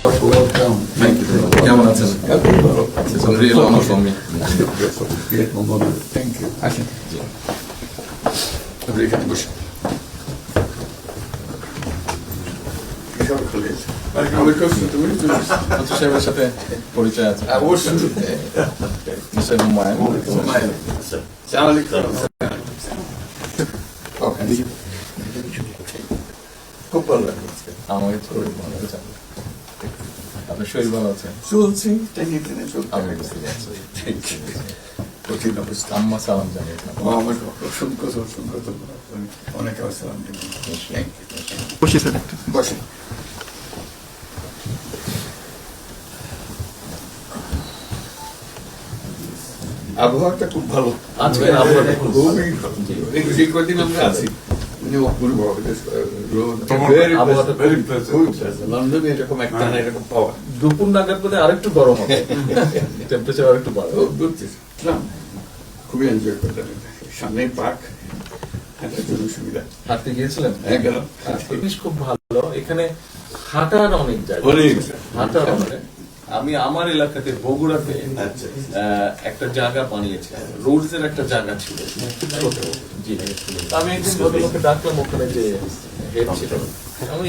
Welcome. Thank you. কেমন আছেন? It's a real honor for me. Great honor. Thank you. আসেন। আপনি এখানে বসুন। আচ্ছা সাহেবের সাথে পরিচয় আছে। অবশ্যই। মিস্টার হুমায়ুন। আসসালামু আলাইকুম। খুব ভালো লাগলো। আমাকে খুবই ভালো লাগছে। আপনার শরীর ভালো আছে? চলছি, টেনে টেনে চলতে আমি হবে। বুঝতে পারছি। Thank you. কঠিন অবস্থা। আম্মা সালাম জানিয়েছেন। আমাকে অসংখ্য ধন্যবাদ। অনেক আসসালাম। Thank you. বসে স্যার একটু বসেন। আবহাওয়াটা খুব ভালো। আজকে আবহাওয়াটা খুব ভালো। খুবই ভালো। যে কদিন আমরা আছি মানে অপূর্ব রোদ আবহাওয়াটা very pleasant. লন্ডনে এরকম একটা না এরকম পাওয়া দুপুর নাগাদ বোধহয় আরেকটু গরম হবে। টেম্পারেচার আরেকটু বাড়বে। খুবই এনজয় করলাম। সামনে পার্ক, হাঁটার জন্য সুবিধা। হাঁটতে গিয়েছিলেন? গেলাম। জিনিস খুব ভালো। এখানে হাঁটার অনেক জায়গা। হাঁটার অনেক। আমি আমার এলাকাতে বগুড়াতে একটা জায়গা বানিয়েছি, রোডস এর একটা জায়গা ছিল জি। আমি একদিন ভদ্রলোককে ডাকলাম, ওখানে যে হেড ছিল, আমি